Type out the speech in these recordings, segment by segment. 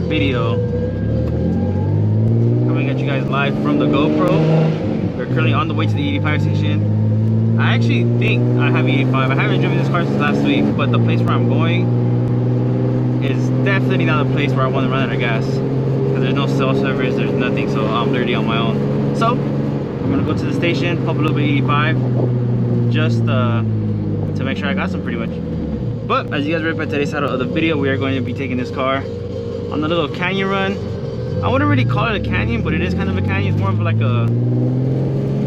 video coming at you guys live from the GoPro. We're currently on the way to the 85 station. I actually think I have 85. I haven't driven this car since last week, but the place where I'm going is definitely not a place where I want to run out of gas, because there's no cell service, there's nothing, so I'm literally on my own. So I'm gonna go to the station, pump a little bit of 85, just to make sure I got some pretty much. But as you guys read by today's title of the video, we are going to be taking this car on a little canyon run. I wouldn't really call it a canyon, but it is kind of a canyon. It's more of like a,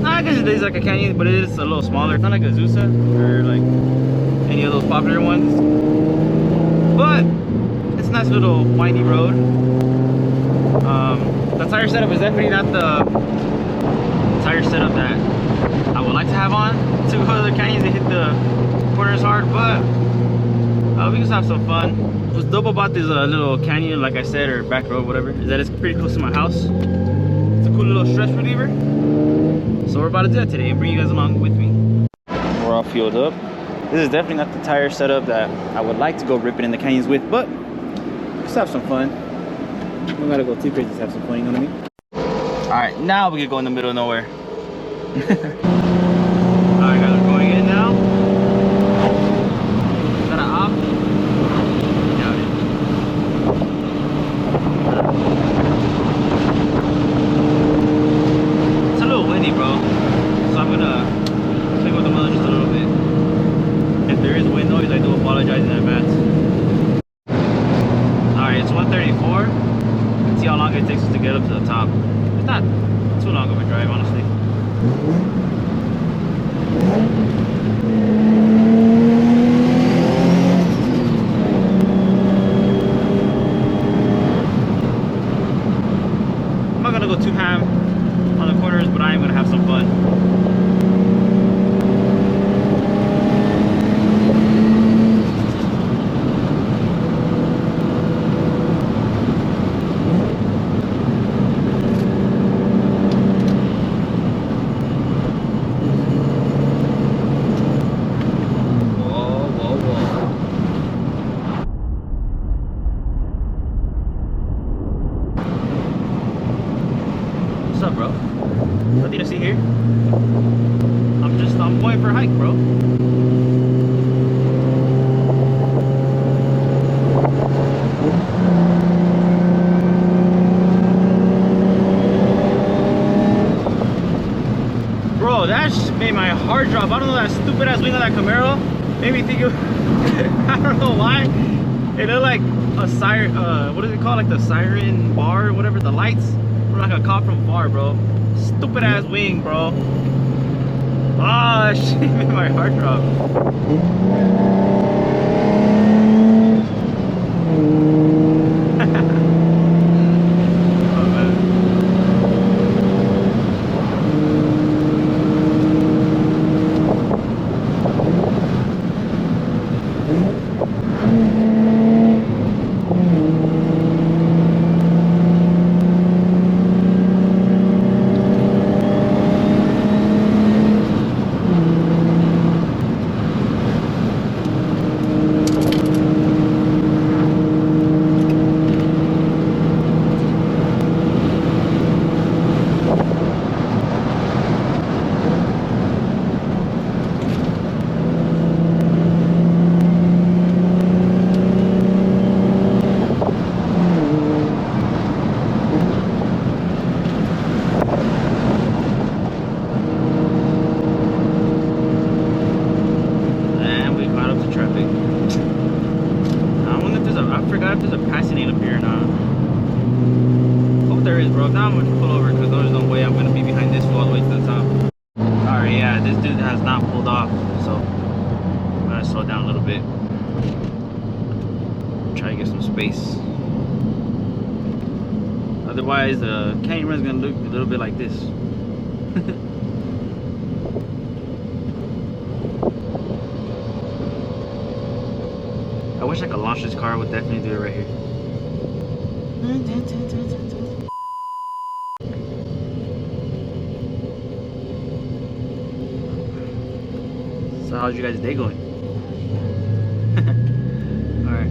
I guess it is like a canyon, but it is a little smaller. It's not like a Zusa or like any of those popular ones, but it's a nice little windy road. The tire setup is definitely not the tire setup that I would like to have on to go to the canyons and hit the corners hard, but we just have some fun. What's dope about this little canyon, like I said, or back road, whatever, is that it's pretty close to my house. It's a cool little stress reliever. So we're about to do that today and bring you guys along with me. We're all fueled up. This is definitely not the tire setup that I would like to go ripping in the canyons with, but just have some fun. We don't gotta go too crazy to have some fun, you know what I mean? Alright, now we can go in the middle of nowhere. Alright guys, we're going in now. Is that an op? Doubt it. It's a little windy, bro. So I'm gonna play with the weather just a little bit. If there is wind noise, I do apologize in advance. Alright, it's 1:34. Let's see how long it takes us to get up to the top. It's not too long of a drive, honestly. I'm not gonna go too ham on the corners, but I am gonna have some fun. What's up, bro? Nothing to see here? I'm going for a hike, bro. Bro, that just made my heart drop. I don't know, that stupid ass wing on that Camaro made me think of I don't know why. It looked like a siren, what is it called? Like the siren bar or whatever, the lights. Like a cop from far, bro. Stupid ass wing, bro. Ah, shit made my heart drop. Oh, man. Bro, now I'm gonna pull over because there's no way I'm gonna be behind this all the way to the top. Alright, yeah, this dude has not pulled off, so I'm gonna slow down a little bit. Try to get some space. Otherwise, the canyon run is gonna look a little bit like this. I wish I could launch this car. I would definitely do it right here. So how's your guys' day going? Alright.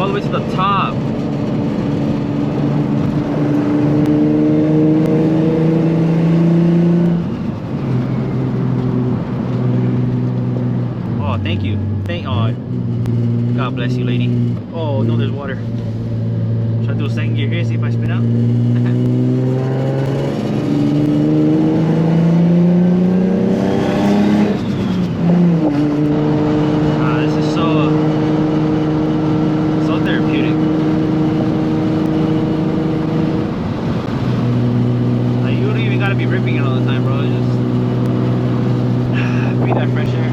all the way to the top. Oh, thank you. Oh, God bless you, lady. Oh no, there's water. Should I do a second gear here, see if I spin out? This is so therapeutic. Like, you don't even gotta be ripping it all the time, bro. Just breathe that fresh air.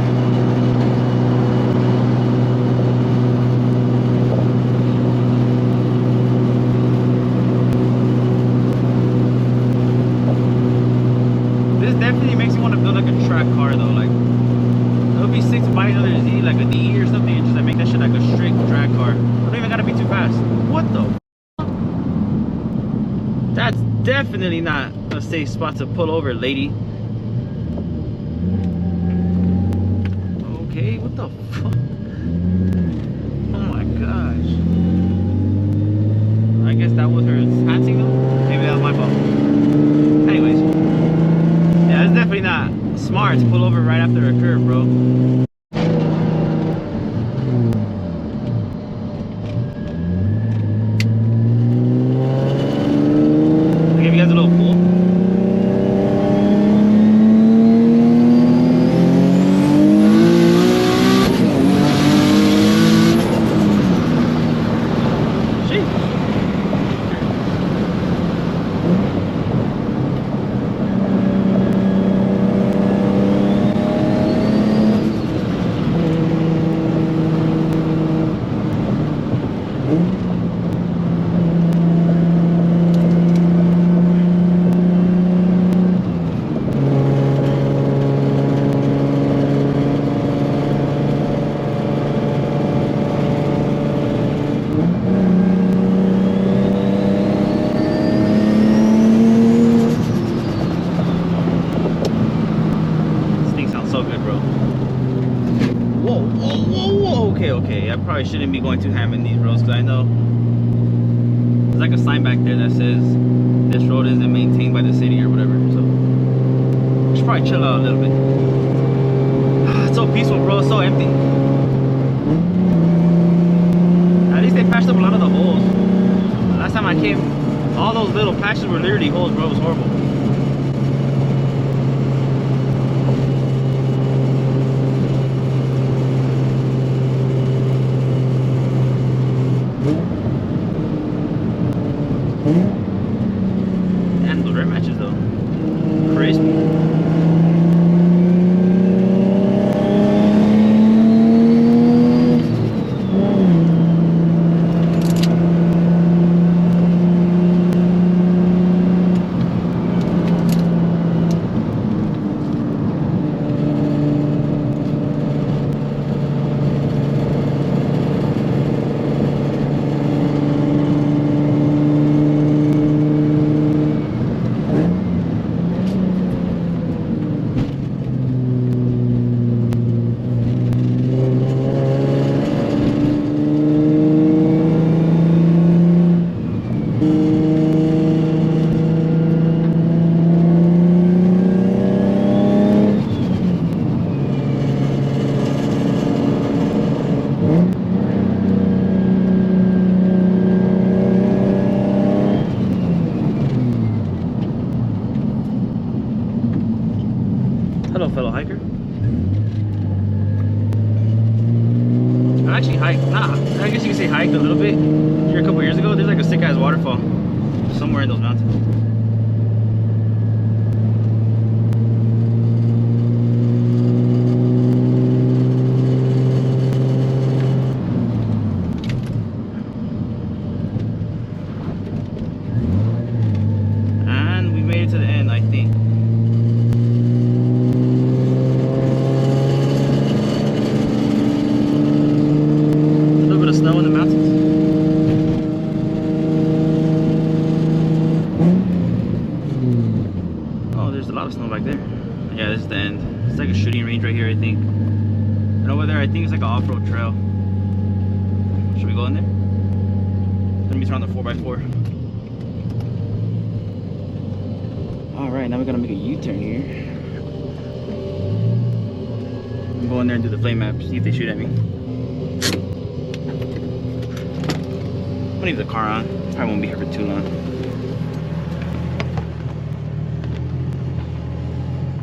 Definitely makes me want to build like a track car though. Like, it would be sick to buy another Z, like a DE or something, and just like make that shit like a straight drag car. I don't even gotta be too fast. What the f? That's definitely not a safe spot to pull over, lady. Okay, what the fuck? Oh my gosh. I guess that was her hand signal? Maybe that was my fault. Anyways. Yeah, it's definitely not smart to pull over right after a curve, bro. I'll give you guys a little pull. Okay, I probably shouldn't be going too ham in these roads because I know there's like a sign back there that says this road isn't maintained by the city or whatever, so I should probably chill out a little bit. It's so peaceful, bro. It's so empty. At least they patched up a lot of the holes. Last time I came, all those little patches were literally holes, bro. It was horrible. Damn, those rim matches though. Crispy. Hello, fellow hiker. I actually hiked, I guess you could say hiked a little bit here a couple years ago. There's like a sick ass waterfall somewhere in those mountains. And we made it to the end, I think. Snow in the mountains. Oh, there's a lot of snow back there. Yeah, this is the end. It's like a shooting range right here, I think. And over there, I think it's like an off-road trail. Should we go in there? Let me turn on the 4x4. Alright, now we're gonna make a U-turn here. I'm going there and do the flame map, see if they shoot at me. I'm gonna leave the car on. Probably won't be here for too long.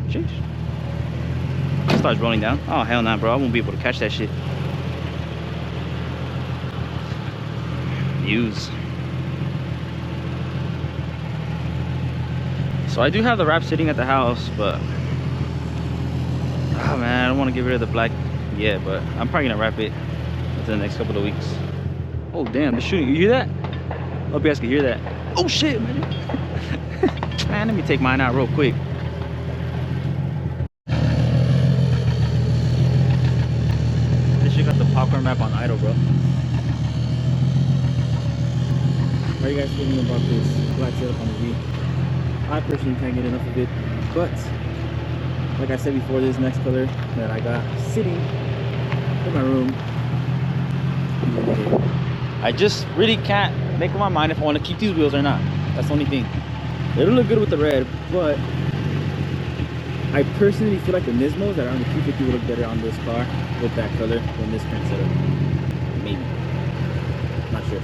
Sheesh. It starts rolling down. Oh hell nah, bro. I won't be able to catch that shit. Views. So I do have the wrap sitting at the house, but oh man, I don't want to get rid of the black yet, but I'm probably gonna wrap it within the next couple of weeks. Oh damn, they're shooting. You hear that? I hope you guys can hear that. Oh shit, man. Man, let me take mine out real quick. This shit got the popcorn map on idle, bro. How are you guys feeling about this black setup on the V? I personally can't get enough of it, but like I said before, this next color that I got sitting in my room, I just really can't make up my mind if I want to keep these wheels or not. That's the only thing. It'll look good with the red, but I personally feel like the Nismos that are on the 250 would look better on this car with that color than this current setup. Maybe. Not sure.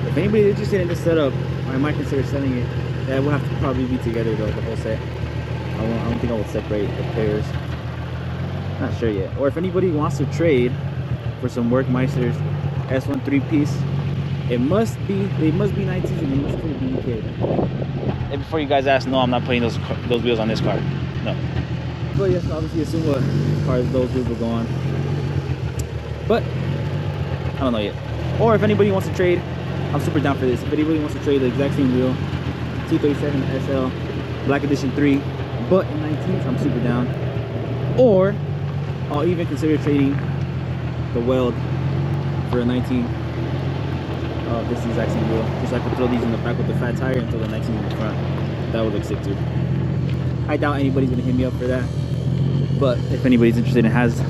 If anybody's interested in this setup, I might consider selling it. That will have to probably be together though, the whole set. I don't think I will separate the pairs. Not sure yet. Or if anybody wants to trade for some Workmeister's S1 3-piece, they must be 19s and they must be UK. And before you guys ask, no, I'm not putting those wheels on this car. No. But yes, obviously assume what cars those wheels will go on. But I don't know yet. Or if anybody wants to trade, I'm super down for this. If anybody wants to trade the exact same wheel, T37 SL Black Edition 3, but in 19s, I'm super down. Or I'll even consider trading the Weld for a 19. This exact same wheel, just so I could throw these in the back with the fat tire and throw the 19 in the front. That would look sick too. I doubt anybody's gonna hit me up for that, but if anybody's interested and has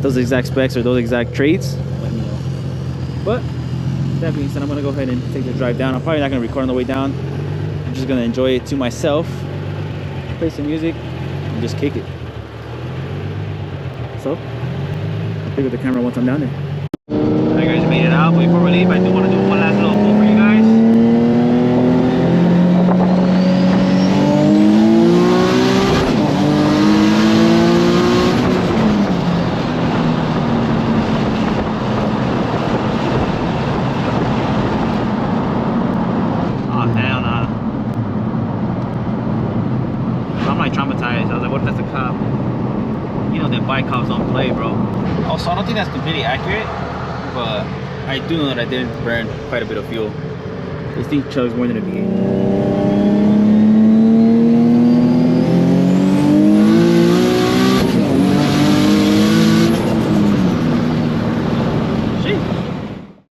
those exact specs or those exact trades, let me know. But that being said, I'm gonna go ahead and take the drive down. I'm probably not gonna record on the way down. I'm just gonna enjoy it to myself, play some music, and just kick it. So I'll pick up the camera once I'm down there. You guys made it out. Before we leave, I do want to do one last little pull for you guys. Oh hell nah. So I'm like traumatized. I was like, what if that's a cop? You know that bike cops don't play, bro. Also, I don't think that's completely accurate, but I do know that I did burn quite a bit of fuel. This thing chugs more than a V8.